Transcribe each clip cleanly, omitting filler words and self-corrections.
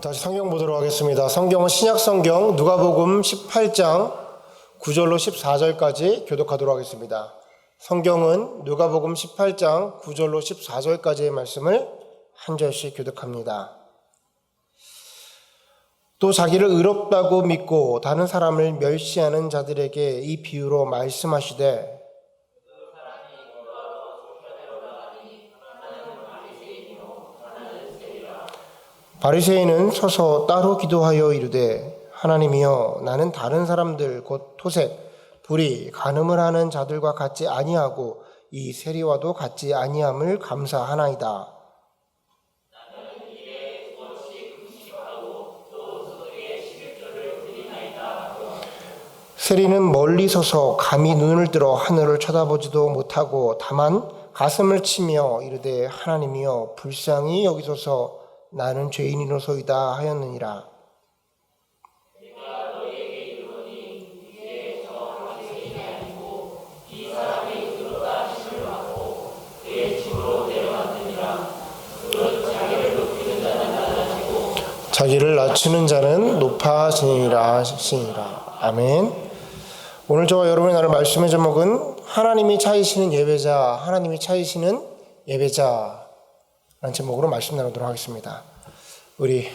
다시 성경 보도록 하겠습니다. 성경은 신약성경 누가복음 18장 9절로 14절까지 교독하도록 하겠습니다. 성경은 누가복음 18장 9절로 14절까지의 말씀을 한 절씩 교독합니다. 또 자기를 의롭다고 믿고 다른 사람을 멸시하는 자들에게 이 비유로 말씀하시되 바리새인은 서서 따로 기도하여 이르되 하나님이여 나는 다른 사람들 곧 토색, 불의, 간음을 하는 자들과 같지 아니하고 이 세리와도 같지 아니함을 감사하나이다. 세리는 멀리 서서 감히 눈을 들어 하늘을 쳐다보지도 못하고 다만 가슴을 치며 이르되 하나님이여 불쌍히 여기소서 나는 죄인이로소이다 하였느니라. 자기를 낮추는 자는 높아지니라 하시니라. 아멘. 오늘 저와 여러분의 나눌 말씀의 제목은 하나님이 차이시는 예배자, 하나님이 차이시는 예배자 라는 제목으로 말씀 나누도록 하겠습니다. 우리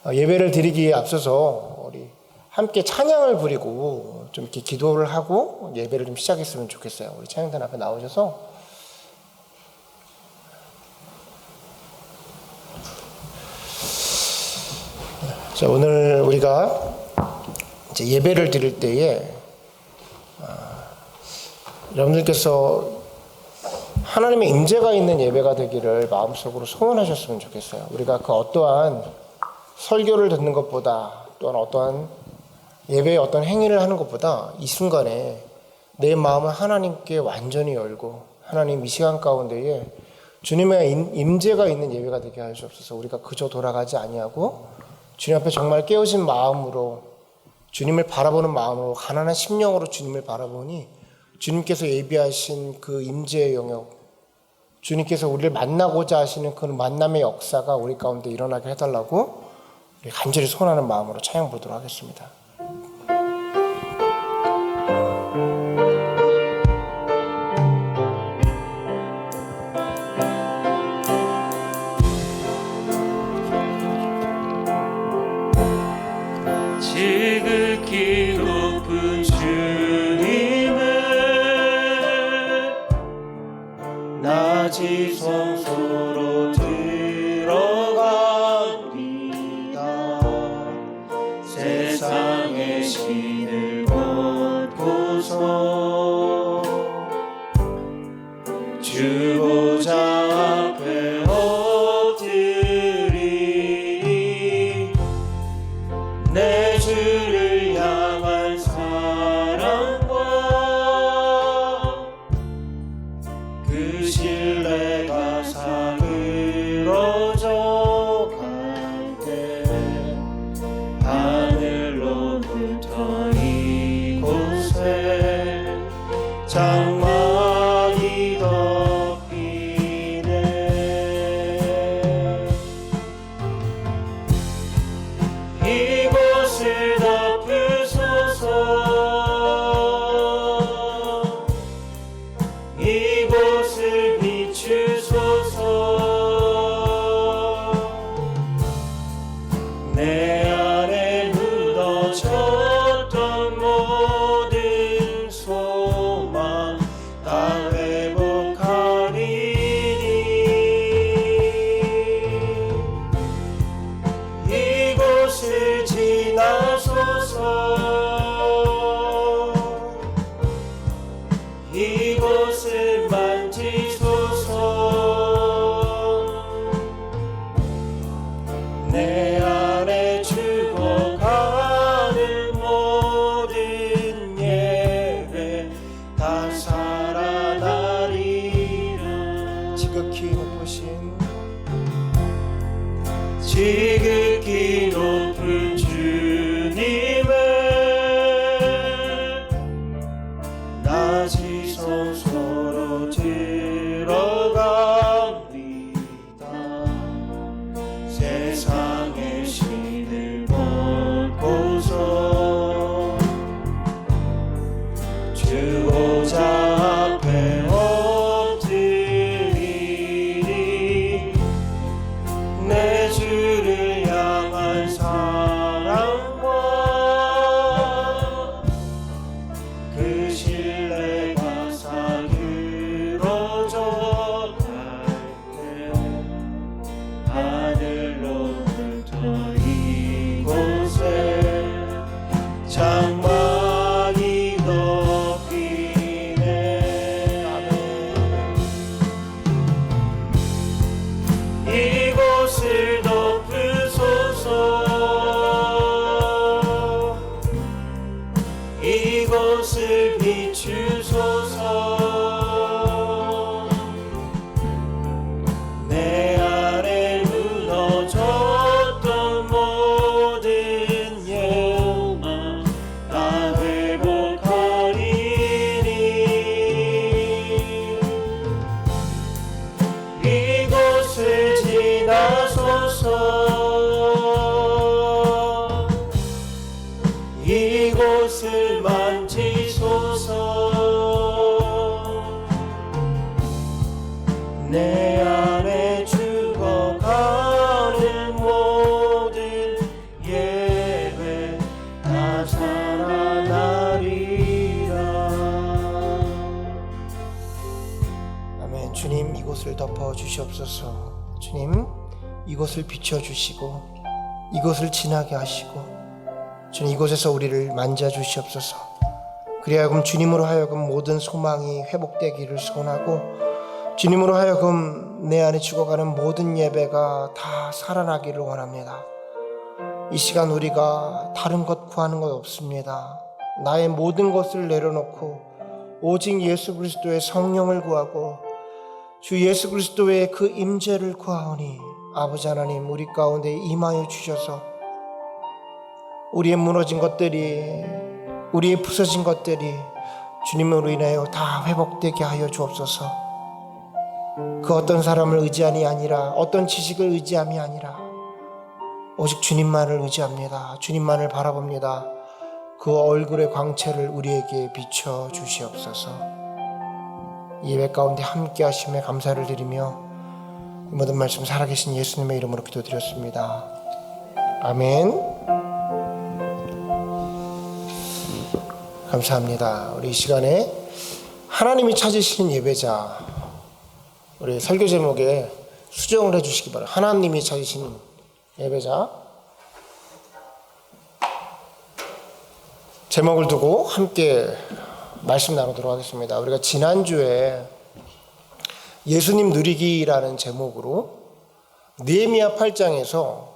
예배를 드리기에 앞서서 우리 함께 찬양을 부리고 좀 이렇게 기도를 하고 예배를 좀 시작했으면 좋겠어요. 우리 찬양단 앞에 나오셔서 자, 오늘 우리가 이제 예배를 드릴 때에 여러분들께서 하나님의 임재가 있는 예배가 되기를 마음속으로 소원하셨으면 좋겠어요. 우리가 그 어떠한 설교를 듣는 것보다 또한 어떠한 예배의 어떤 행위를 하는 것보다 이 순간에 내 마음을 하나님께 완전히 열고 하나님 이 시간 가운데에 주님의 임재가 있는 예배가 되게 하여 주옵소서. 우리가 그저 돌아가지 아니하고 주님 앞에 정말 깨어진 마음으로 주님을 바라보는 마음으로 가난한 심령으로 주님을 바라보니 주님께서 예비하신 그 임재의 영역, 주님께서 우리를 만나고자 하시는 그 만남의 역사가 우리 가운데 일어나게 해달라고 간절히 소원하는 마음으로 찬양 부르도록 하겠습니다. 지극히 높은 주님을 낮이 성소로 들어갑니다. 세상의 신을 걷고서 주 보좌 앞에 엎드리니 내 주를 향한 사랑과 그 신뢰가 사그러져 갈 때 하늘로부터 이곳에 장막이 덮이네. 이곳을 덮으소서. 이곳을 비추소서. 내 안에 묻어졌던 모든 소망 다 회복하리니 이곳을 지나소서. 이곳을 만지소서. 내 안에 죽어가는 모든 예배 다 살아나리라. 지극히 높으신 주님을 낮이 성소로 들어갑니다. 주소서 이곳을 만지소서 내 안에 죽어가는 모든 예배 다 살아나리라. 아멘. 주님, 이곳을 덮어 주시옵소서. 주님, 이곳을 비춰 주시고 이곳을 지나게 하시고 주님, 이곳에서 우리를 만져 주시옵소서. 그리하여금 주님으로 하여금 모든 소망이 회복되기를 소원하고 주님으로 하여금 내 안에 죽어가는 모든 예배가 다 살아나기를 원합니다. 이 시간 우리가 다른 것 구하는 것 없습니다. 나의 모든 것을 내려놓고 오직 예수 그리스도의 성령을 구하고 주 예수 그리스도의 그 임재를 구하오니 아버지 하나님, 우리 가운데 임하여 주셔서 우리의 무너진 것들이, 우리의 부서진 것들이 주님으로 인하여 다 회복되게 하여 주옵소서. 그 어떤 사람을 의지함이 아니라, 어떤 지식을 의지함이 아니라 오직 주님만을 의지합니다. 주님만을 바라봅니다. 그 얼굴의 광채를 우리에게 비춰 주시옵소서. 예배 가운데 함께 하심에 감사를 드리며 이 모든 말씀 살아계신 예수님의 이름으로 기도드렸습니다. 아멘. 감사합니다. 우리 이 시간에 하나님이 찾으시는 예배자, 우리 설교 제목에 수정을 해주시기 바랍니다. 하나님이 찾으시는 예배자 제목을 두고 함께 말씀 나누도록 하겠습니다. 우리가 지난주에 예수님 누리기라는 제목으로 느헤미야 8장에서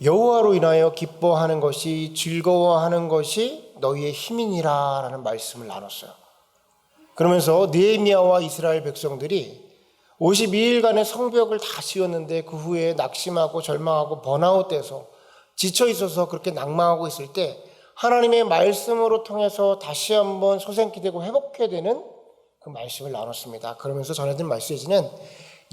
여호와로 인하여 기뻐하는 것이, 즐거워하는 것이 너희의 힘이니라 라는 말씀을 나눴어요. 그러면서 느헤미야와 이스라엘 백성들이 52일간의 성벽을 다 지었는데 그 후에 낙심하고 절망하고 번아웃돼서 지쳐 있어서 그렇게 낙망하고 있을 때 하나님의 말씀으로 통해서 다시 한번 소생케되고 회복해야 되는 그 말씀을 나눴습니다. 그러면서 전해드린 메시지는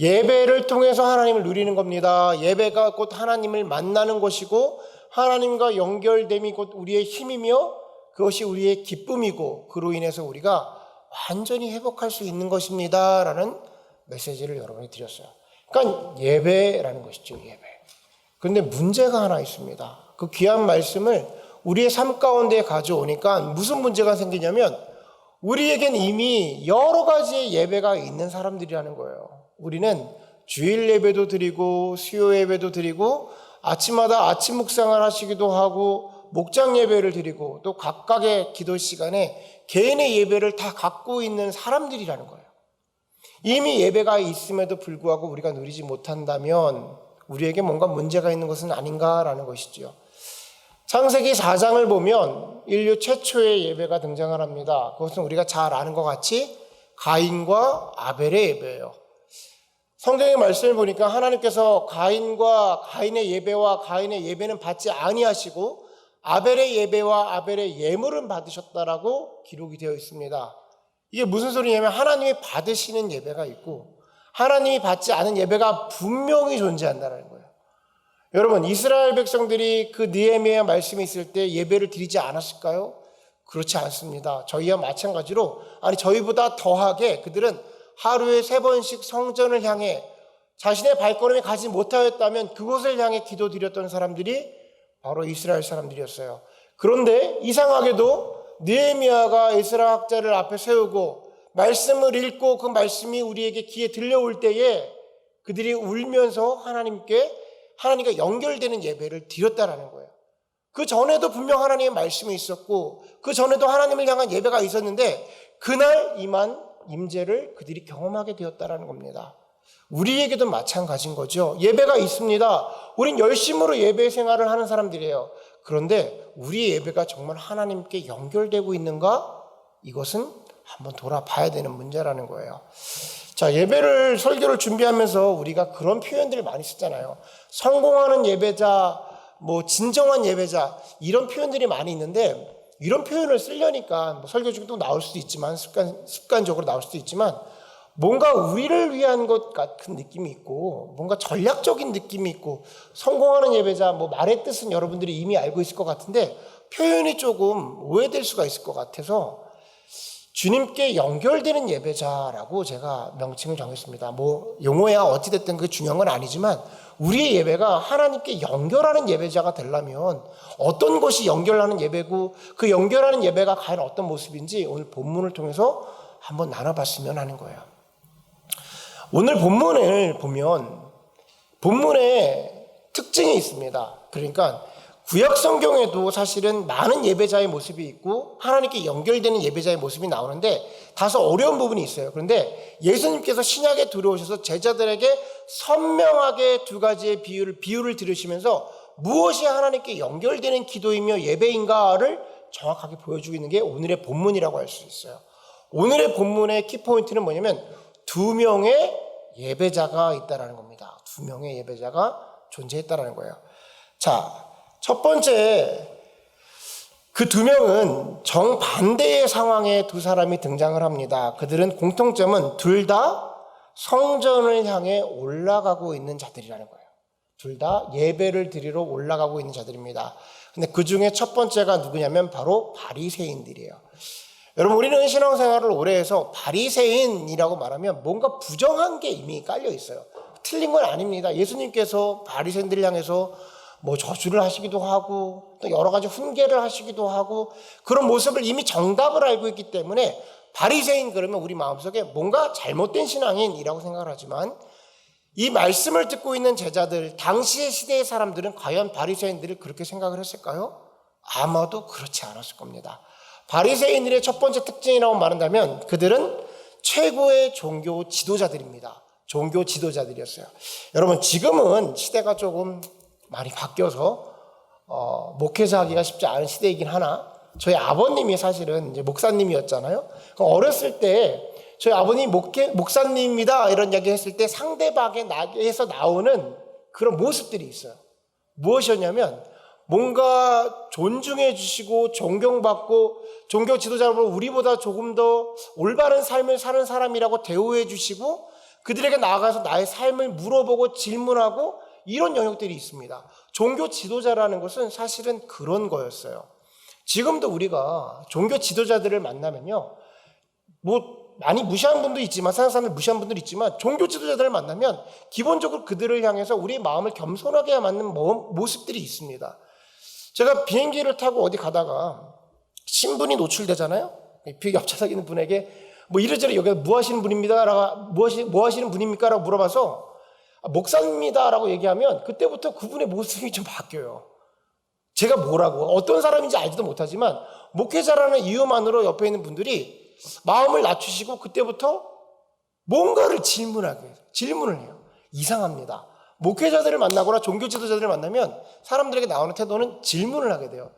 예배를 통해서 하나님을 누리는 겁니다. 예배가 곧 하나님을 만나는 것이고 하나님과 연결됨이 곧 우리의 힘이며 그것이 우리의 기쁨이고 그로 인해서 우리가 완전히 회복할 수 있는 것입니다 라는 메시지를 여러분이 드렸어요. 그러니까 예배라는 것이죠. 예배. 그런데 문제가 하나 있습니다. 그 귀한 말씀을 우리의 삶 가운데 가져오니까 무슨 문제가 생기냐면 우리에겐 이미 여러 가지의 예배가 있는 사람들이라는 거예요. 우리는 주일 예배도 드리고 수요 예배도 드리고 아침마다 아침 묵상을 하시기도 하고 목장 예배를 드리고 또 각각의 기도 시간에 개인의 예배를 다 갖고 있는 사람들이라는 거예요. 이미 예배가 있음에도 불구하고 우리가 누리지 못한다면 우리에게 뭔가 문제가 있는 것은 아닌가라는 것이죠. 창세기 4장을 보면 인류 최초의 예배가 등장을 합니다. 그것은 우리가 잘 아는 것 같이 가인과 아벨의 예배예요. 성경의 말씀을 보니까 하나님께서 가인의 예배와 가인의 예배는 받지 아니하시고 아벨의 예배와 아벨의 예물은 받으셨다라고 기록이 되어 있습니다. 이게 무슨 소리냐면 하나님이 받으시는 예배가 있고 하나님이 받지 않은 예배가 분명히 존재한다는 거예요. 여러분, 이스라엘 백성들이 그 느헤미야 말씀이 있을 때 예배를 드리지 않았을까요? 그렇지 않습니다. 저희와 마찬가지로, 아니 저희보다 더하게 그들은 하루에 3번씩 성전을 향해 자신의 발걸음이 가지 못하였다면 그곳을 향해 기도드렸던 사람들이 바로 이스라엘 사람들이었어요. 그런데 이상하게도 느헤미야가 에스라 학자를 앞에 세우고 말씀을 읽고 그 말씀이 우리에게 귀에 들려올 때에 그들이 울면서 하나님과 연결되는 예배를 드렸다라는 거예요. 그 전에도 분명 하나님의 말씀이 있었고 그 전에도 하나님을 향한 예배가 있었는데 그날 임한 임재를 그들이 경험하게 되었다라는 겁니다. 우리에게도 마찬가지인 거죠. 예배가 있습니다. 우린 열심으로 예배 생활을 하는 사람들이에요. 그런데 우리의 예배가 정말 하나님께 연결되고 있는가? 이것은 한번 돌아봐야 되는 문제라는 거예요. 자, 설교를 준비하면서 우리가 그런 표현들을 많이 쓰잖아요. 성공하는 예배자, 진정한 예배자, 이런 표현들이 많이 있는데 이런 표현을 쓰려니까 설교 중에 또 나올 수도 있지만 습관적으로 나올 수도 있지만 뭔가 우리를 위한 것 같은 느낌이 있고 뭔가 전략적인 느낌이 있고 성공하는 예배자 뭐 말의 뜻은 여러분들이 이미 알고 있을 것 같은데 표현이 조금 오해될 수가 있을 것 같아서 주님께 연결되는 예배자라고 제가 명칭을 정했습니다. 뭐 용어야 어찌됐든 그게 중요한 건 아니지만 우리의 예배가 하나님께 연결하는 예배자가 되려면 어떤 것이 연결하는 예배고 그 연결하는 예배가 과연 어떤 모습인지 오늘 본문을 통해서 한번 나눠봤으면 하는 거예요. 오늘 본문을 보면 본문에 특징이 있습니다. 그러니까 구약 성경에도 사실은 많은 예배자의 모습이 있고 하나님께 연결되는 예배자의 모습이 나오는데 다소 어려운 부분이 있어요. 그런데 예수님께서 신약에 들어오셔서 제자들에게 선명하게 두 가지의 비유를 들으시면서 무엇이 하나님께 연결되는 기도이며 예배인가를 정확하게 보여주고 있는 게 오늘의 본문이라고 할 수 있어요. 오늘의 본문의 키포인트는 뭐냐면 2명의 예배자가 있다는 겁니다. 2명의 예배자가 존재했다는 거예요. 자, 첫 번째, 그 2명은 정반대의 상황에 두 사람이 등장을 합니다. 그들은 공통점은 둘 다 성전을 향해 올라가고 있는 자들이라는 거예요. 둘 다 예배를 드리러 올라가고 있는 자들입니다. 근데 그 중에 첫 번째가 누구냐면 바로 바리새인들이에요. 여러분, 우리는 신앙생활을 오래 해서 바리새인이라고 말하면 뭔가 부정한 게 이미 깔려 있어요. 틀린 건 아닙니다. 예수님께서 바리새인들을 향해서 뭐 저주를 하시기도 하고 또 여러 가지 훈계를 하시기도 하고 그런 모습을 이미 정답을 알고 있기 때문에 바리새인 그러면 우리 마음속에 뭔가 잘못된 신앙인이라고 생각을 하지만 이 말씀을 듣고 있는 제자들, 당시의 시대의 사람들은 과연 바리새인들을 그렇게 생각을 했을까요? 아마도 그렇지 않았을 겁니다. 바리새인들의 첫 번째 특징이라고 말한다면 그들은 최고의 종교 지도자들입니다. 종교 지도자들이었어요. 여러분, 지금은 시대가 조금 많이 바뀌어서 목회자 하기가 쉽지 않은 시대이긴 하나 저희 아버님이 사실은 이제 목사님이었잖아요. 어렸을 때 저희 아버님이 목사님입니다 이런 이야기 했을 때 상대방에서 나오는 그런 모습들이 있어요. 무엇이었냐면 뭔가 존중해 주시고 존경받고 종교 지도자로 우리보다 조금 더 올바른 삶을 사는 사람이라고 대우해 주시고 그들에게 나아가서 나의 삶을 물어보고 질문하고 이런 영역들이 있습니다. 종교 지도자라는 것은 사실은 그런 거였어요. 지금도 우리가 종교 지도자들을 만나면요, 뭐 많이 무시하는 분도 있지만 세상 사람들 무시하는 분도 있지만 종교 지도자들을 만나면 기본적으로 그들을 향해서 우리의 마음을 겸손하게 만든 모습들이 있습니다. 제가 비행기를 타고 어디 가다가 신분이 노출되잖아요. 옆 좌석에 있는 분에게 뭐 이래저래 여기 뭐 하시는 분입니다 뭐 하시는 분입니까? 라고 물어봐서 목사입니다 라고 얘기하면 그때부터 그분의 모습이 좀 바뀌어요. 제가 뭐라고 어떤 사람인지 알지도 못하지만 목회자라는 이유만으로 옆에 있는 분들이 마음을 낮추시고 그때부터 뭔가를 질문을 해요. 이상합니다. 목회자들을 만나거나 종교 지도자들을 만나면 사람들에게 나오는 태도는 질문을 하게 돼요.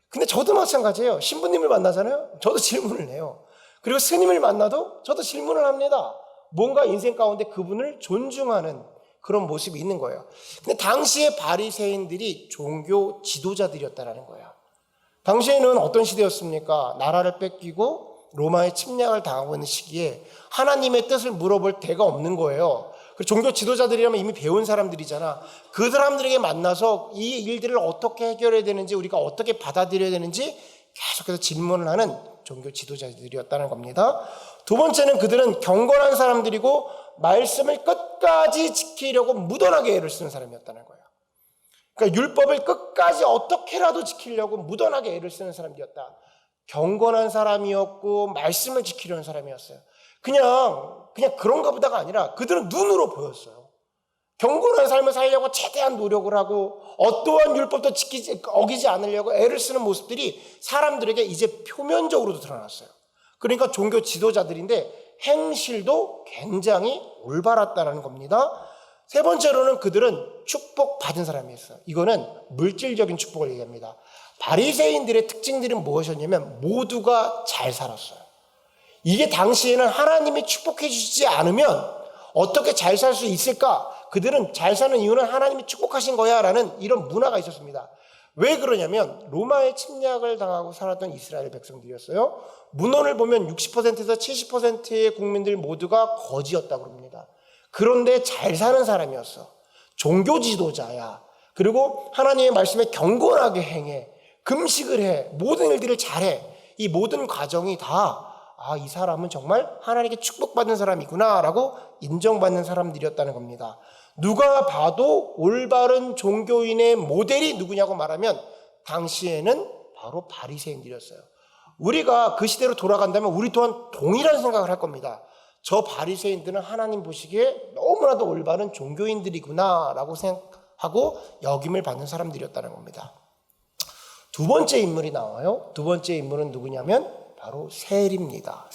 근데 저도 마찬가지예요. 신부님을 만나잖아요. 저도 질문을 해요. 그리고 스님을 만나도 저도 질문을 합니다. 뭔가 인생 가운데 그분을 존중하는 그런 모습이 있는 거예요. 근데 당시의 바리새인들이 종교 지도자들이었다라는 거예요. 당시에는 어떤 시대였습니까? 나라를 뺏기고 로마의 침략을 당하고 있는 시기에 하나님의 뜻을 물어볼 데가 없는 거예요. 종교 지도자들이라면 이미 배운 사람들이잖아. 그 사람들에게 만나서 이 일들을 어떻게 해결해야 되는지 우리가 어떻게 받아들여야 되는지 계속해서 질문을 하는 종교 지도자들이었다는 겁니다. 두 번째는 그들은 경건한 사람들이고 말씀을 끝까지 지키려고 무던하게 애를 쓰는 사람이었다는 거예요. 그러니까 율법을 끝까지 어떻게라도 지키려고 무던하게 애를 쓰는 사람이었다. 경건한 사람이었고 말씀을 지키려는 사람이었어요. 그냥 그런가 보다가 아니라 그들은 눈으로 보였어요. 경건한 삶을 살려고 최대한 노력을 하고 어떠한 율법도 어기지 않으려고 애를 쓰는 모습들이 사람들에게 이제 표면적으로도 드러났어요. 그러니까 종교 지도자들인데 행실도 굉장히 올바랐다는 겁니다. 세 번째로는 그들은 축복받은 사람이었어요. 이거는 물질적인 축복을 얘기합니다. 바리새인들의 특징들은 무엇이었냐면 모두가 잘 살았어요. 이게 당시에는 하나님이 축복해 주시지 않으면 어떻게 잘 살 수 있을까? 그들은 잘 사는 이유는 하나님이 축복하신 거야 라는 이런 문화가 있었습니다. 왜 그러냐면 로마의 침략을 당하고 살았던 이스라엘 백성들이었어요. 문헌을 보면 60%에서 70%의 국민들 모두가 거지였다고 합니다. 그런데 잘 사는 사람이었어. 종교 지도자야. 그리고 하나님의 말씀에 경건하게 행해. 금식을 해. 모든 일들을 잘해. 이 모든 과정이 다 이 사람은 정말 하나님께 축복받는 사람이구나 라고 인정받는 사람들이었다는 겁니다. 누가 봐도 올바른 종교인의 모델이 누구냐고 말하면 당시에는 바로 바리새인들이었어요. 우리가 그 시대로 돌아간다면 우리 또한 동일한 생각을 할 겁니다. 저 바리새인들은 하나님 보시기에 너무나도 올바른 종교인들이구나 라고 생각하고 역임을 받는 사람들이었다는 겁니다. 두 번째 인물이 나와요. 두 번째 인물은 누구냐면 바로 세리입니다.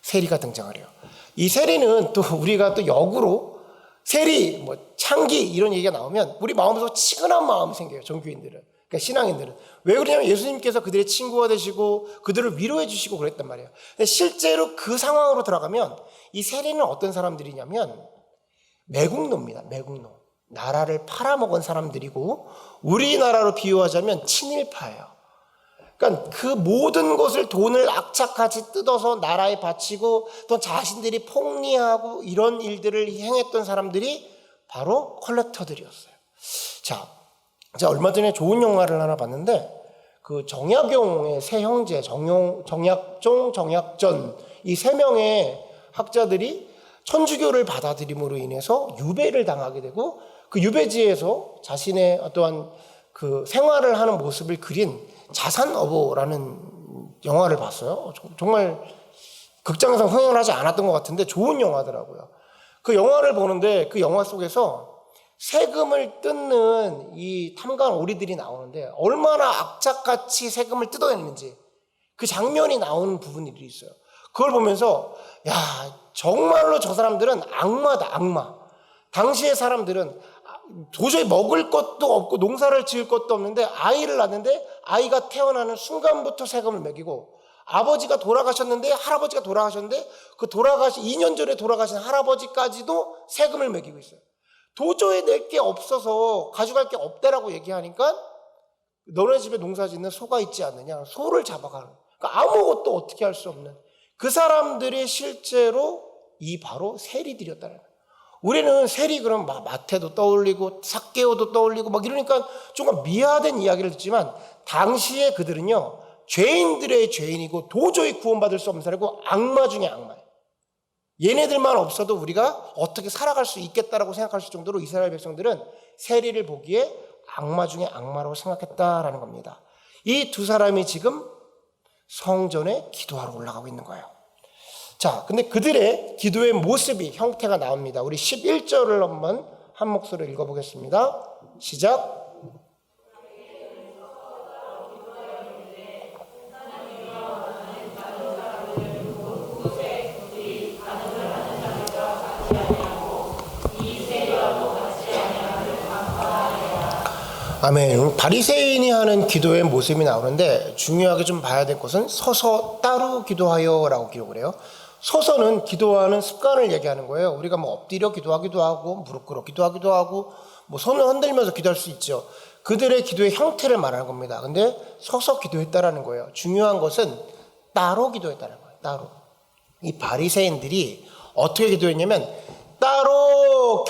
세리가 등장을 해요. 이 세리는 또 우리가 또 역으로 세리, 창기 이런 얘기가 나오면 우리 마음에서 치근한 마음이 생겨요. 종교인들은. 그러니까 신앙인들은. 왜 그러냐면 예수님께서 그들의 친구가 되시고 그들을 위로해 주시고 그랬단 말이에요. 근데 실제로 그 상황으로 들어가면 이 세리는 어떤 사람들이냐면 매국노입니다. 매국노. 나라를 팔아먹은 사람들이고 우리나라로 비유하자면 친일파예요. 그러니까 그 모든 것을 돈을 악착같이 뜯어서 나라에 바치고 또 자신들이 폭리하고 이런 일들을 행했던 사람들이 바로 컬렉터들이었어요. 자, 제가 얼마 전에 좋은 영화를 하나 봤는데 그 정약용의 세 형제 정약종, 정약전 이 세 명의 학자들이 천주교를 받아들임으로 인해서 유배를 당하게 되고 그 유배지에서 자신의 어떠한 그 생활을 하는 모습을 그린 자산어보라는 영화를 봤어요. 정말 극장에서 흥행을 하지 않았던 것 같은데 좋은 영화더라고요. 그 영화를 보는데 그 영화 속에서 세금을 뜯는 이 탐관 오리들이 나오는데 얼마나 악착같이 세금을 뜯어내는지 그 장면이 나오는 부분들이 있어요. 그걸 보면서 야, 정말로 저 사람들은 악마다, 악마. 당시의 사람들은 도저히 먹을 것도 없고 농사를 지을 것도 없는데 아이를 낳는데 아이가 태어나는 순간부터 세금을 매기고 아버지가 돌아가셨는데 할아버지가 돌아가셨는데 그 2년 전에 돌아가신 할아버지까지도 세금을 매기고 있어요. 도저히 낼 게 없어서 가져갈 게 없다라고 얘기하니까 너네 집에 농사 짓는 소가 있지 않느냐, 소를 잡아가는. 그러니까 아무것도 어떻게 할 수 없는 그 사람들이 실제로 이 바로 세리들이었다는 거예요. 우리는 세리 그러면 마태도 떠올리고 삭개오도 떠올리고 막 이러니까 조금 미화된 이야기를 듣지만 당시에 그들은요 죄인들의 죄인이고 도저히 구원받을 수 없는 사람이고 악마 중에 악마예요. 얘네들만 없어도 우리가 어떻게 살아갈 수 있겠다라고 생각할 정도로 이스라엘 백성들은 세리를 보기에 악마 중에 악마라고 생각했다라는 겁니다. 이 두 사람이 지금 성전에 기도하러 올라가고 있는 거예요. 자, 근데 그들의 기도의 모습이 형태가 나옵니다. 우리 11절을 한번 한 목소리로 읽어보겠습니다. 시작. 아멘. 바리새인이 하는 기도의 모습이 나오는데 중요하게 좀 봐야 될 것은 서서 따로 기도하여라고 기록을 해요. 서서는 기도하는 습관을 얘기하는 거예요. 우리가 엎드려 기도하기도 하고 무릎 꿇어 기도하기도 하고 손을 흔들면서 기도할 수 있죠. 그들의 기도의 형태를 말하는 겁니다. 근데 서서 기도했다라는 거예요. 중요한 것은 따로 기도했다는 거예요. 따로. 이 바리새인들이 어떻게 기도했냐면 따로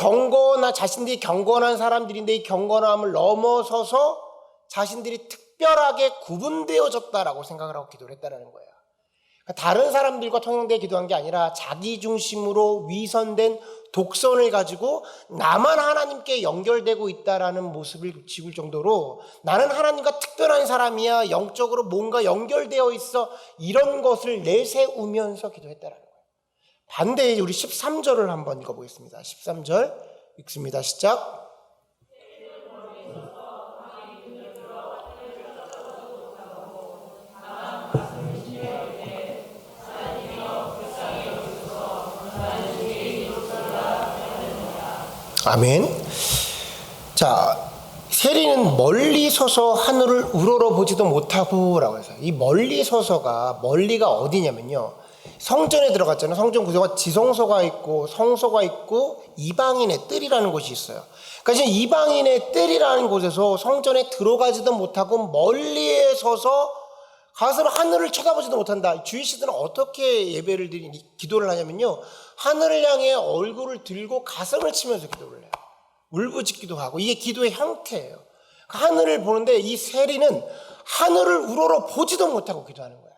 자신들이 경건한 사람들인데 이 경건함을 넘어서서 자신들이 특별하게 구분되어졌다라고 생각을 하고 기도를 했다는 거예요. 다른 사람들과 통용되어 기도한 게 아니라 자기 중심으로 위선된 독선을 가지고 나만 하나님께 연결되고 있다라는 모습을 지울 정도로 나는 하나님과 특별한 사람이야, 영적으로 뭔가 연결되어 있어, 이런 것을 내세우면서 기도했다라는 거예요. 반대에 우리 13절을 한번 읽어보겠습니다. 13절 읽습니다. 시작. 아멘. 자, 세리는 멀리 서서 하늘을 우러러보지도 못하고 라고 해서 이 멀리 서서가 멀리가 어디냐면요 성전에 들어갔잖아요. 성전 구조가 지성소가 있고 성소가 있고 이방인의 뜰이라는 곳이 있어요. 그러니까 지금 이방인의 뜰이라는 곳에서 성전에 들어가지도 못하고 멀리에 서서 가서 하늘을 쳐다보지도 못한다. 주일시들은 어떻게 예배를 기도를 하냐면요, 하늘을 향해 얼굴을 들고 가슴을 치면서 기도를 해요. 울부짖기도 하고. 이게 기도의 형태예요. 하늘을 보는데 이 세리는 하늘을 우러러 보지도 못하고 기도하는 거야.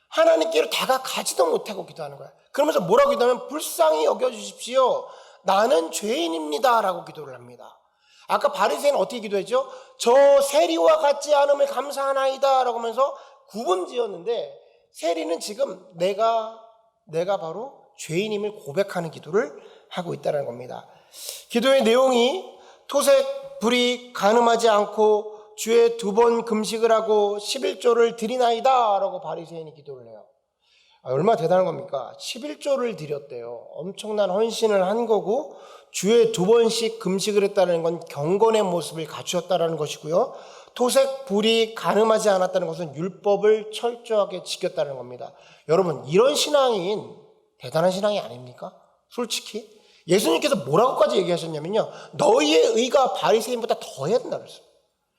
하나님께로 다가가지도 못하고 기도하는 거야. 그러면서 뭐라고 기도하면 불쌍히 여겨주십시오. 나는 죄인입니다. 라고 기도를 합니다. 아까 바리새인은 어떻게 기도했죠? 저 세리와 같지 않음을 감사하나이다. 라고 하면서 구분 지었는데, 세리는 지금 내가 바로 죄인임을 고백하는 기도를 하고 있다는 겁니다. 기도의 내용이 토색, 불이 가늠하지 않고 주에 2번 금식을 하고 11조를 드리나이다 라고 바리새인이 기도를 해요. 얼마나 대단한 겁니까? 11조를 드렸대요. 엄청난 헌신을 한 거고, 주에 2번씩 금식을 했다는 건 경건의 모습을 갖추었다는 것이고요. 토색, 불이 가늠하지 않았다는 것은 율법을 철저하게 지켰다는 겁니다. 여러분, 이런 신앙이 대단한 신앙이 아닙니까? 솔직히 예수님께서 뭐라고까지 얘기하셨냐면요, 너희의 의가 바리새인보다 더해야 된다 그랬어요.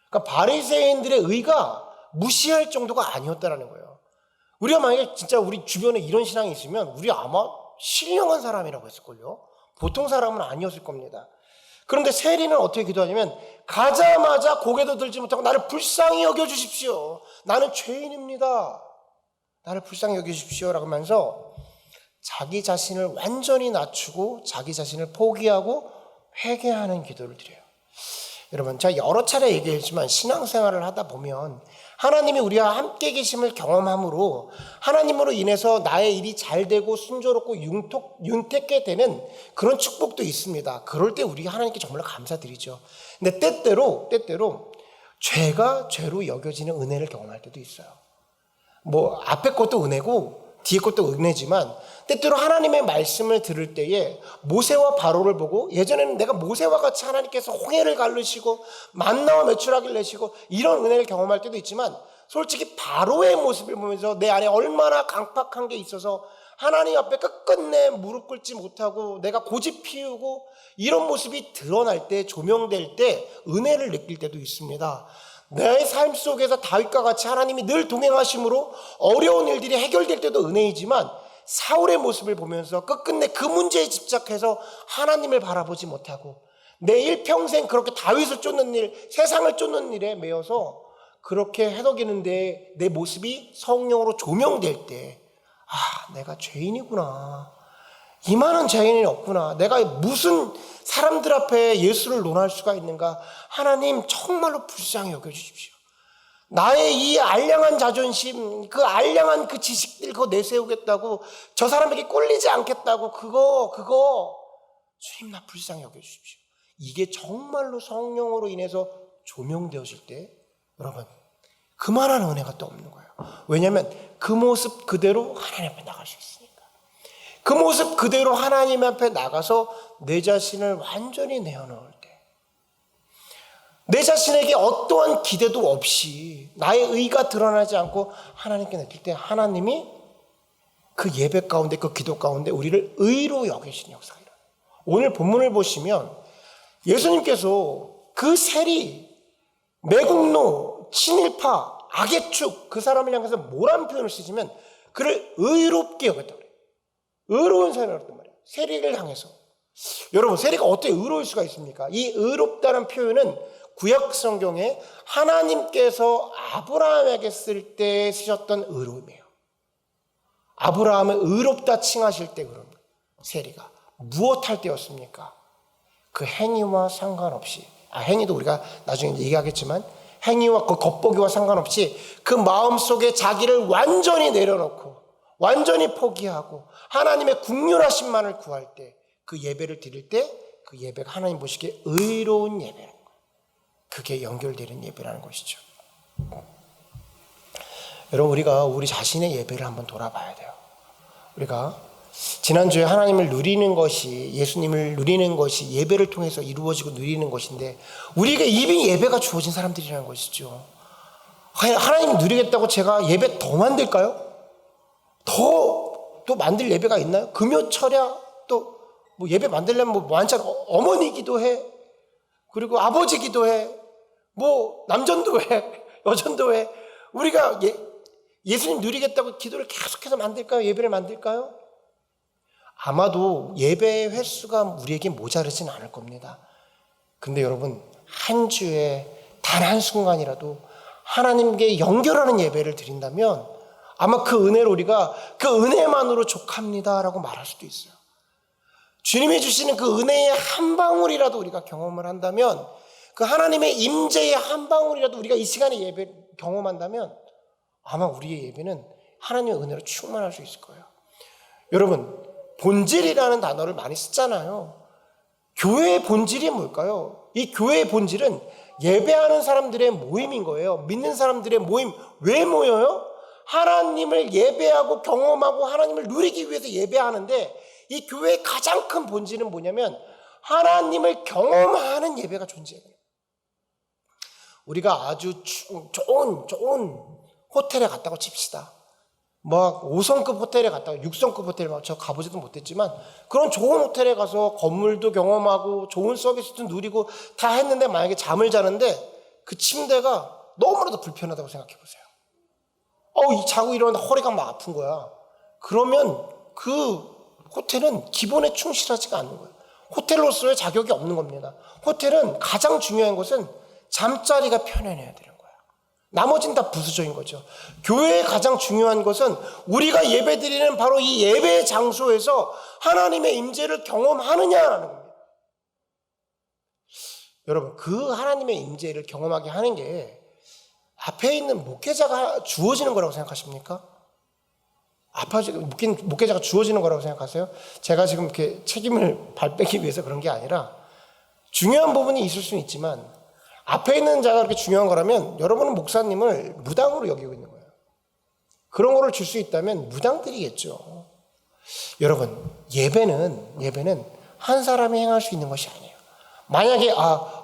그러니까 바리새인들의 의가 무시할 정도가 아니었다라는 거예요. 우리가 만약에 진짜 우리 주변에 이런 신앙이 있으면 우리 아마 신령한 사람이라고 했을걸요. 보통 사람은 아니었을 겁니다. 그런데 세리는 어떻게 기도하냐면, 가자마자 고개도 들지 못하고 나를 불쌍히 여겨주십시오. 나는 죄인입니다. 나를 불쌍히 여겨주십시오. 라고 하면서 자기 자신을 완전히 낮추고 자기 자신을 포기하고 회개하는 기도를 드려요. 여러분, 제가 여러 차례 얘기했지만 신앙생활을 하다 보면 하나님이 우리와 함께 계심을 경험함으로 하나님으로 인해서 나의 일이 잘 되고 순조롭고 윤택게 되는 그런 축복도 있습니다. 그럴 때 우리 하나님께 정말 감사드리죠. 근데 때때로 죄가 죄로 여겨지는 은혜를 경험할 때도 있어요. 뭐 앞에 것도 은혜고 뒤에 것도 은혜지만, 때때로 하나님의 말씀을 들을 때에 모세와 바로를 보고, 예전에는 내가 모세와 같이 하나님께서 홍해를 가르시고 만나와 메추라기를 내시고 이런 은혜를 경험할 때도 있지만, 솔직히 바로의 모습을 보면서 내 안에 얼마나 강팍한 게 있어서 하나님 앞에 끝끝내 무릎 꿇지 못하고 내가 고집 피우고 이런 모습이 드러날 때, 조명될 때 은혜를 느낄 때도 있습니다. 내 삶 속에서 다윗과 같이 하나님이 늘 동행하심으로 어려운 일들이 해결될 때도 은혜이지만, 사울의 모습을 보면서 끝끝내 그 문제에 집착해서 하나님을 바라보지 못하고 내 일평생 그렇게 다윗을 쫓는 일, 세상을 쫓는 일에 매여서 그렇게 해독이는데 내 모습이 성령으로 조명될 때, 내가 죄인이구나, 이만한 죄인이 없구나, 내가 무슨 사람들 앞에 예수를 논할 수가 있는가, 하나님 정말로 불쌍히 여겨주십시오. 나의 이 알량한 자존심, 그 알량한 그 지식들 그거 내세우겠다고, 저 사람에게 꼴리지 않겠다고, 그거 주님 나 불쌍히 여겨주십시오. 이게 정말로 성령으로 인해서 조명되어질 때, 여러분, 그만한 은혜가 또 없는 거예요. 왜냐하면 그 모습 그대로 하나님 앞에 나갈 수 있으니까. 그 모습 그대로 하나님 앞에 나가서 내 자신을 완전히 내어놓을 때, 내 자신에게 어떠한 기대도 없이 나의 의가 드러나지 않고 하나님께 느낄 때, 하나님이 그 예배 가운데, 그 기도 가운데 우리를 의로 여기시는 역사가 일어나요. 오늘 본문을 보시면 예수님께서 그 세리, 매국노, 친일파, 악의 축, 그 사람을 향해서 뭐라는 표현을 쓰시면 그를 의롭게 여겼다고 그래요. 의로운 사람이었단 말이에요. 세리를 향해서. 여러분, 세리가 어떻게 의로울 수가 있습니까? 이 의롭다는 표현은 구약 성경에 하나님께서 아브라함에게 쓸 때 쓰셨던 의로움이에요. 아브라함을 의롭다 칭하실 때 그런 세리가 무엇할 때였습니까? 그 행위와 상관없이, 행위도 우리가 나중에 얘기하겠지만, 행위와 그 겉보기와 상관없이 그 마음속에 자기를 완전히 내려놓고 완전히 포기하고 하나님의 긍휼하심만을 구할 때, 그 예배를 드릴 때 그 예배가 하나님 보시기에 의로운 예배라는 거예요. 그게 연결되는 예배라는 것이죠. 여러분, 우리가 우리 자신의 예배를 한번 돌아봐야 돼요. 우리가 지난주에 하나님을 누리는 것이, 예수님을 누리는 것이 예배를 통해서 이루어지고 누리는 것인데, 우리에게 이미 예배가 주어진 사람들이라는 것이죠. 하나님 누리겠다고 제가 예배 더 만들까요? 더 또 만들 예배가 있나요? 금요 철야 또 뭐 예배 만들려면 뭐 완전 어머니 기도해. 그리고 아버지 기도해. 뭐 남전도 해. 여전도 해. 우리가 예수님 누리겠다고 기도를 계속해서 만들까요? 예배를 만들까요? 아마도 예배 횟수가 우리에게 모자르진 않을 겁니다. 근데 여러분, 한 주에 단 한순간이라도 하나님께 연결하는 예배를 드린다면 아마 그 은혜로 우리가 그 은혜만으로 족합니다라고 말할 수도 있어요. 주님이 주시는 그 은혜의 한 방울이라도 우리가 경험을 한다면, 그 하나님의 임재의 한 방울이라도 우리가 이 시간에 예배 경험한다면 아마 우리의 예배는 하나님의 은혜로 충만할 수 있을 거예요. 여러분, 본질이라는 단어를 많이 쓰잖아요. 교회의 본질이 뭘까요? 이 교회의 본질은 예배하는 사람들의 모임인 거예요. 믿는 사람들의 모임. 왜 모여요? 하나님을 예배하고 경험하고 하나님을 누리기 위해서 예배하는데, 이 교회의 가장 큰 본질은 뭐냐면 하나님을 경험하는 예배가 존재해요. 우리가 아주 좋은 호텔에 갔다고 칩시다. 막 5성급 호텔에 갔다가 6성급 호텔에 저 가보지도 못했지만 그런 좋은 호텔에 가서 건물도 경험하고 좋은 서비스도 누리고 다 했는데, 만약에 잠을 자는데 그 침대가 너무나도 불편하다고 생각해 보세요. 자고 일어나는데 허리가 막 아픈 거야. 그러면 그 호텔은 기본에 충실하지가 않는 거예요. 호텔로서의 자격이 없는 겁니다. 호텔은 가장 중요한 것은 잠자리가 편안해야 되는 거예요. 나머지는 다 부수적인 거죠. 교회의 가장 중요한 것은 우리가 예배드리는 바로 이 예배의 장소에서 하나님의 임재를 경험하느냐라는 겁니다. 여러분, 그 하나님의 임재를 경험하게 하는 게 앞에 있는 목회자가 주어지는 거라고 생각하십니까? 목회자가 주어지는 거라고 생각하세요? 제가 지금 이렇게 책임을 발빼기 위해서 그런 게 아니라, 중요한 부분이 있을 수는 있지만 앞에 있는 자가 그렇게 중요한 거라면 여러분은 목사님을 무당으로 여기고 있는 거예요. 그런 거를 줄 수 있다면 무당 드리겠죠. 여러분, 예배는 한 사람이 행할 수 있는 것이 아니에요. 만약에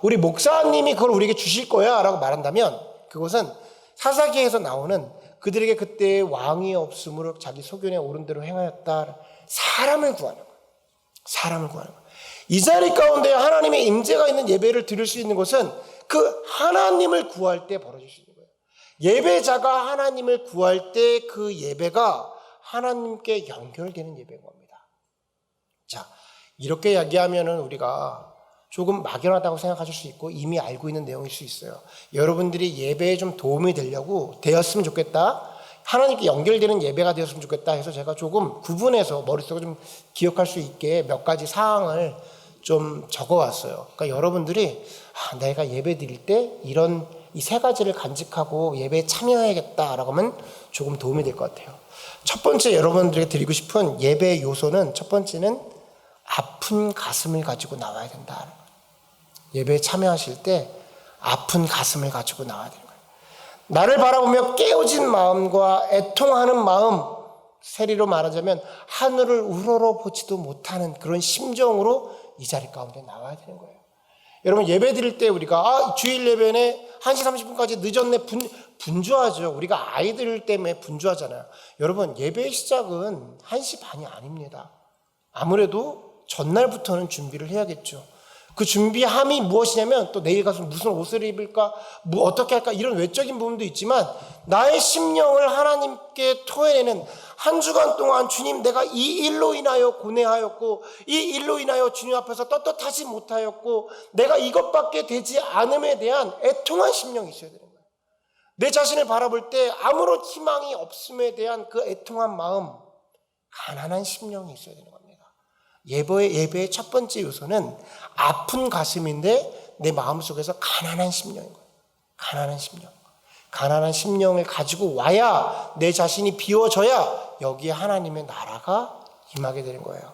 우리 목사님이 그걸 우리에게 주실 거야 라고 말한다면 그것은 사사기에서 나오는 그들에게 그때 왕이 없으므로 자기 소견에 옳은 대로 행하였다. 사람을 구하는 거예요. 사람을 구하는 거예요. 이 자리 가운데 하나님의 임재가 있는 예배를 드릴 수 있는 것은 그 하나님을 구할 때 벌어질 수 있는 거예요. 예배자가 하나님을 구할 때 그 예배가 하나님께 연결되는 예배인 겁니다. 자, 이렇게 이야기하면은 우리가 조금 막연하다고 생각하실 수 있고 이미 알고 있는 내용일 수 있어요. 여러분들이 예배에 좀 도움이 되었으면 좋겠다, 하나님께 연결되는 예배가 되었으면 좋겠다 해서 제가 조금 구분해서 머릿속에 좀 기억할 수 있게 몇 가지 사항을 좀 적어왔어요. 그러니까 여러분들이 내가 예배 드릴 때 이런 이 세 가지를 간직하고 예배에 참여해야겠다라고 하면 조금 도움이 될 것 같아요. 첫 번째, 여러분들에게 드리고 싶은 예배의 요소는, 첫 번째는 아픈 가슴을 가지고 나와야 된다. 예배에 참여하실 때 아픈 가슴을 가지고 나와야 되는 거예요. 나를 바라보며 깨어진 마음과 애통하는 마음, 세리로 말하자면 하늘을 우러러보지도 못하는 그런 심정으로 이 자리 가운데 나와야 되는 거예요. 여러분, 예배 드릴 때 우리가 주일 예배는 1시 30분까지 늦었네 분주하죠. 우리가 아이들 때문에 분주하잖아요. 여러분, 예배의 시작은 1시 반이 아닙니다. 아무래도 전날부터는 준비를 해야겠죠. 그 준비함이 무엇이냐면, 또 내일 가서 무슨 옷을 입을까, 뭐 어떻게 할까, 이런 외적인 부분도 있지만 나의 심령을 하나님께 토해내는, 한 주간 동안 주님, 내가 이 일로 인하여 고뇌하였고 이 일로 인하여 주님 앞에서 떳떳하지 못하였고 내가 이것밖에 되지 않음에 대한 애통한 심령이 있어야 되는 거예요. 내 자신을 바라볼 때 아무런 희망이 없음에 대한 그 애통한 마음, 가난한 심령이 있어야 되는 겁니다. 예배의 첫 번째 요소는 아픈 가슴인데 내 마음속에서 가난한 심령인 거예요. 가난한 심령. 가난한 심령을 가지고 와야, 내 자신이 비워져야 여기에 하나님의 나라가 임하게 되는 거예요.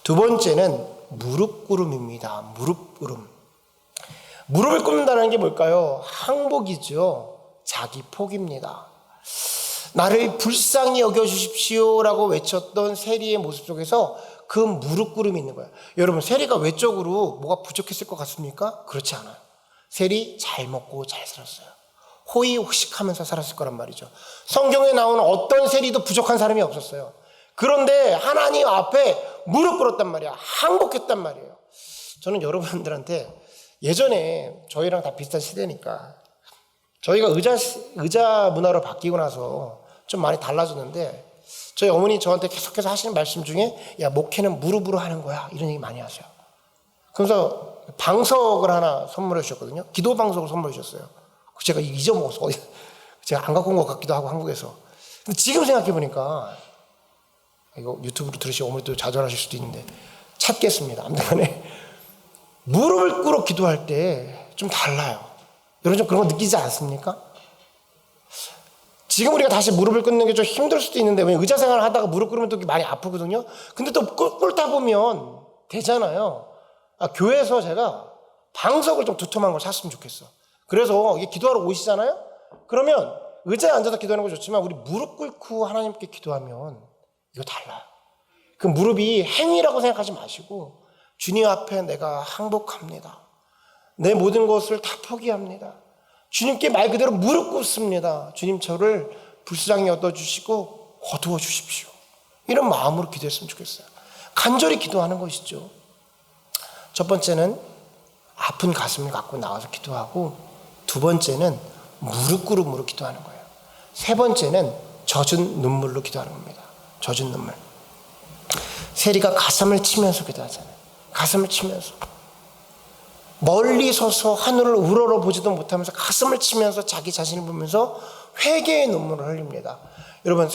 두 번째는 무릎 꿇음입니다. 무릎 꿇음. 무릎을 꿇는다는 게 뭘까요? 항복이죠. 자기 포기입니다. 나를 불쌍히 여겨주십시오라고 외쳤던 세리의 모습 속에서 그 무릎 꿇음이 있는 거예요. 여러분, 세리가 외적으로 뭐가 부족했을 것 같습니까? 그렇지 않아요. 세리 잘 먹고 잘 살았어요. 호의호식하면서 살았을 거란 말이죠. 성경에 나오는 어떤 세리도 부족한 사람이 없었어요. 그런데 하나님 앞에 무릎 꿇었단 말이야. 항복했단 말이에요. 저는 여러분들한테 예전에 저희랑 다 비슷한 시대니까 저희가 의자 문화로 바뀌고 나서 좀 많이 달라졌는데 저희 어머니 저한테 계속해서 하시는 말씀 중에 야, 목회는 무릎으로 하는 거야. 이런 얘기 많이 하세요. 그래서 방석을 하나 선물해 주셨거든요. 기도 방석을 선물해 주셨어요. 제가 잊어먹었어. 제가 안 갖고 온 것 같기도 하고 한국에서. 근데 지금 생각해 보니까 이거 유튜브로 들으시고 어머니도 좌절하실 수도 있는데 찾겠습니다. 아무튼간에 무릎을 꿇어 기도할 때 좀 달라요. 여러분 좀 그런 거 느끼지 않습니까? 지금 우리가 다시 무릎을 꿇는 게 좀 힘들 수도 있는데 왜 의자 생활을 하다가 무릎 꿇으면 또 많이 아프거든요. 근데 또 꿇다 보면 되잖아요. 교회에서 제가 방석을 좀 두툼한 걸 샀으면 좋겠어. 그래서 이게 기도하러 오시잖아요. 그러면 의자에 앉아서 기도하는 거 좋지만 우리 무릎 꿇고 하나님께 기도하면 이거 달라요. 그 무릎이 행위라고 생각하지 마시고 주님 앞에 내가 항복합니다. 내 모든 것을 다 포기합니다. 주님께 말 그대로 무릎 꿇습니다. 주님 저를 불쌍히 얻어주시고 거두어 주십시오. 이런 마음으로 기도했으면 좋겠어요. 간절히 기도하는 것이죠. 첫 번째는 아픈 가슴을 갖고 나와서 기도하고 두 번째는 무릎 꿇음으로 기도하는 거예요. 세 번째는 젖은 눈물로 기도하는 겁니다. 젖은 눈물. 세리가 가슴을 치면서 기도하잖아요. 가슴을 치면서 멀리 서서 하늘을 우러러 보지도 못하면서 가슴을 치면서 자기 자신을 보면서 회개의 눈물을 흘립니다. 여러분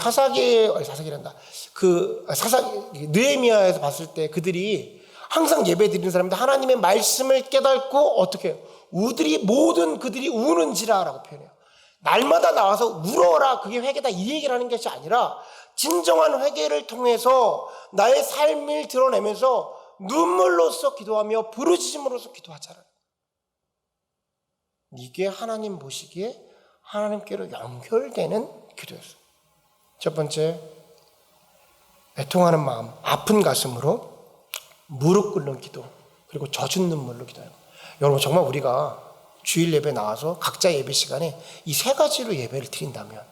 느헤미야에서 봤을 때 그들이 항상 예배 드리는 사람들 하나님의 말씀을 깨닫고 어떻게 해요? 모든 그들이 우는지라라고 표현해요. 날마다 나와서 울어라 그게 회개다 이 얘기를 하는 것이 아니라 진정한 회개를 통해서 나의 삶을 드러내면서 눈물로써 기도하며 부르짖음으로써 기도하잖아요. 이게 하나님 보시기에 하나님께로 연결되는 기도였어요. 첫 번째, 애통하는 마음, 아픈 가슴으로 무릎 꿇는 기도, 그리고 젖은 눈물로 기도해요. 여러분 정말 우리가 주일 예배 나와서 각자 예배 시간에 이 세 가지로 예배를 드린다면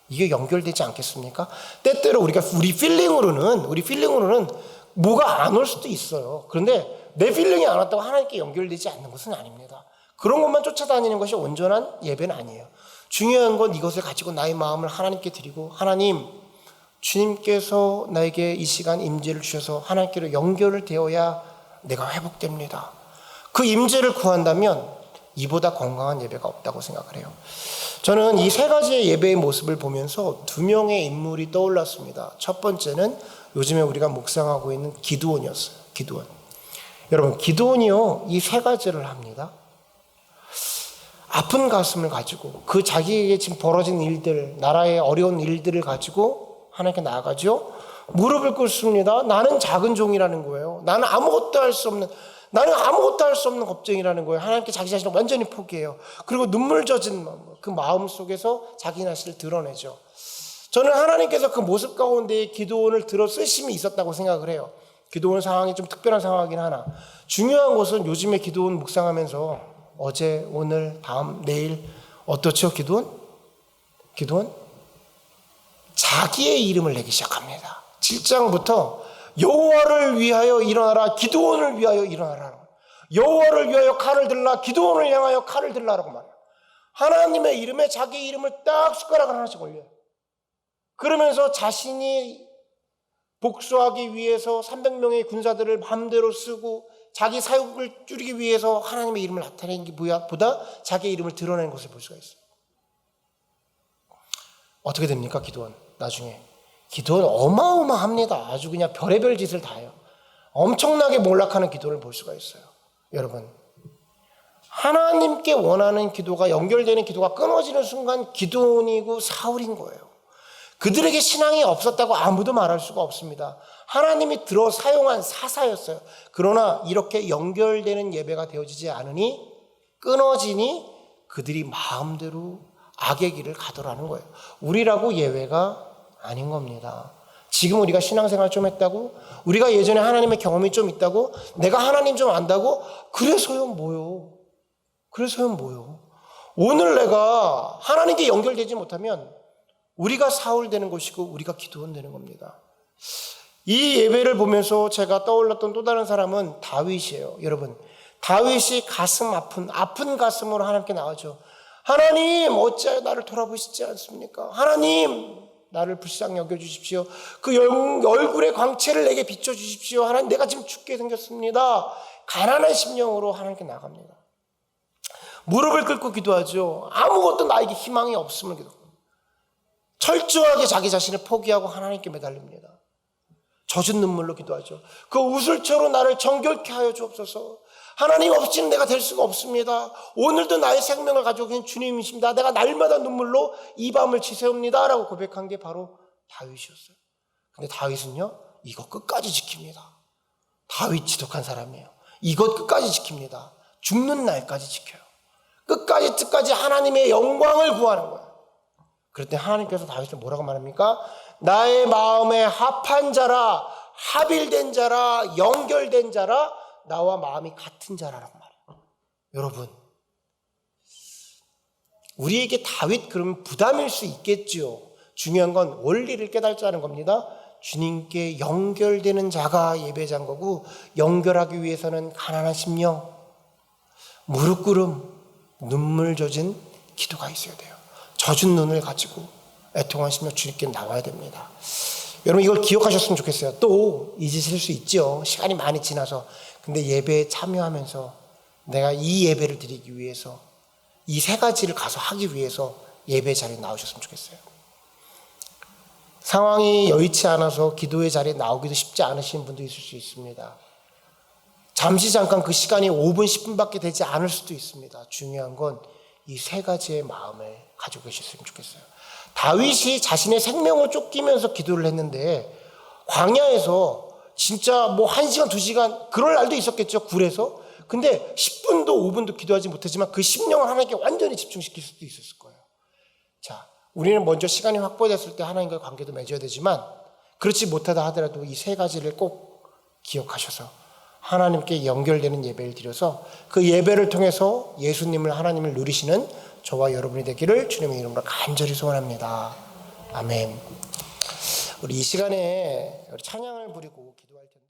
이게 연결되지 않겠습니까? 때때로 우리 필링으로는 뭐가 안 올 수도 있어요. 그런데 내 필링이 안 왔다고 하나님께 연결되지 않는 것은 아닙니다. 그런 것만 쫓아다니는 것이 온전한 예배는 아니에요. 중요한 건 이것을 가지고 나의 마음을 하나님께 드리고 하나님, 주님께서 나에게 이 시간 임재를 주셔서 하나님께로 연결을 되어야 내가 회복됩니다. 그 임재를 구한다면 이보다 건강한 예배가 없다고 생각을 해요. 저는 이 세 가지의 예배의 모습을 보면서 두 명의 인물이 떠올랐습니다. 첫 번째는 요즘에 우리가 묵상하고 있는 기드온이었어요. 기드온. 여러분, 기드온이요, 이 세 가지를 합니다. 아픈 가슴을 가지고 그 자기에게 지금 벌어진 일들, 나라의 어려운 일들을 가지고 하나님께 나아가죠. 무릎을 꿇습니다. 나는 작은 종이라는 거예요. 나는 아무것도 할 수 없는 겁쟁이라는 거예요. 하나님께 자기 자신을 완전히 포기해요. 그리고 눈물 젖은 그 마음 속에서 자기 자신을 드러내죠. 저는 하나님께서 그 모습 가운데 기드온을 들어 쓰심이 있었다고 생각을 해요. 기드온 상황이 좀 특별한 상황이긴 하나 중요한 것은 요즘에 기드온 묵상하면서 어제, 오늘, 다음, 내일 어떻죠? 기드온 자기의 이름을 내기 시작합니다. 7장부터 여호와를 위하여 일어나라, 기드온을 위하여 일어나라. 여호와를 위하여 칼을 들라, 기드온을 향하여 칼을 들라라고 말해요. 하나님의 이름에 자기 이름을 딱 숟가락을 하나씩 올려요. 그러면서 자신이 복수하기 위해서 300명의 군사들을 마음대로 쓰고 자기 사역을 줄이기 위해서 하나님의 이름을 나타내는 게 보다 자기의 이름을 드러내는 것을 볼 수가 있어요. 어떻게 됩니까? 기드온 나중에 기드온 어마어마합니다. 아주 그냥 별의별 짓을 다 해요. 엄청나게 몰락하는 기도를 볼 수가 있어요. 여러분, 하나님께 원하는 기도가 연결되는 기도가 끊어지는 순간 기드온이고 사울인 거예요. 그들에게 신앙이 없었다고 아무도 말할 수가 없습니다. 하나님이 들어 사용한 사사였어요. 그러나 이렇게 연결되는 예배가 되어지지 않으니 끊어지니 그들이 마음대로 악의 길을 가더라는 거예요. 우리라고 예외가 아닌 겁니다. 지금 우리가 신앙생활 좀 했다고, 우리가 예전에 하나님의 경험이 좀 있다고, 내가 하나님 좀 안다고, 그래서요 뭐요? 오늘 내가 하나님께 연결되지 못하면 우리가 사울 되는 것이고 우리가 기드온 되는 겁니다. 이 예배를 보면서 제가 떠올랐던 또 다른 사람은 다윗이에요. 여러분, 다윗이 아픈 가슴으로 하나님께 나가죠. 하나님, 어찌하여 나를 돌아보시지 않습니까? 하나님, 나를 불쌍히 여겨주십시오. 그 얼굴의 광채를 내게 비춰주십시오. 하나님, 내가 지금 죽게 생겼습니다. 가난한 심령으로 하나님께 나갑니다. 무릎을 꿇고 기도하죠. 아무것도 나에게 희망이 없음을 기도합니다. 철저하게 자기 자신을 포기하고 하나님께 매달립니다. 젖은 눈물로 기도하죠. 그 우슬초로 나를 정결케 하여 주옵소서. 하나님 없이는 내가 될 수가 없습니다. 오늘도 나의 생명을 가지고 계신 주님이십니다. 내가 날마다 눈물로 이 밤을 지새웁니다 라고 고백한 게 바로 다윗이었어요. 근데 다윗은요, 이거 끝까지 지킵니다. 다윗 지독한 사람이에요. 이것 끝까지 지킵니다. 죽는 날까지 지켜요. 끝까지 하나님의 영광을 구하는 거예요. 그럴 때 하나님께서 다윗을 뭐라고 말합니까? 나의 마음에 합한 자라, 합일된 자라, 연결된 자라, 나와 마음이 같은 자라라고 말해요. 여러분, 우리에게 다윗 그러면 부담일 수 있겠죠. 중요한 건 원리를 깨달자는 겁니다. 주님께 연결되는 자가 예배자인 거고, 연결하기 위해서는 가난한 심령, 무릎 꿇음, 눈물 젖은 기도가 있어야 돼요. 젖은 눈을 가지고 애통한 심령 주님께 나와야 됩니다. 여러분, 이걸 기억하셨으면 좋겠어요. 또 잊으실 수 있죠. 시간이 많이 지나서. 근데 예배에 참여하면서 내가 이 예배를 드리기 위해서 이 세 가지를 가서 하기 위해서 예배 자리에 나오셨으면 좋겠어요. 상황이 여의치 않아서 기도의 자리에 나오기도 쉽지 않으신 분도 있을 수 있습니다. 잠깐 그 시간이 5분, 10분밖에 되지 않을 수도 있습니다. 중요한 건 이 세 가지의 마음을 가지고 계셨으면 좋겠어요. 다윗이 자신의 생명을 쫓기면서 기도를 했는데 광야에서 진짜 뭐 1시간, 2시간 그럴 날도 있었겠죠. 굴에서. 근데 10분도 5분도 기도하지 못하지만 그 심령을 하나님께 완전히 집중시킬 수도 있었을 거예요. 자, 우리는 먼저 시간이 확보됐을 때 하나님과의 관계도 맺어야 되지만 그렇지 못하다 하더라도 이 세 가지를 꼭 기억하셔서 하나님께 연결되는 예배를 드려서 그 예배를 통해서 예수님을, 하나님을 누리시는 저와 여러분이 되기를 주님의 이름으로 간절히 소원합니다. 아멘. 우리 이 시간에 찬양을 부리고 기도할 텐데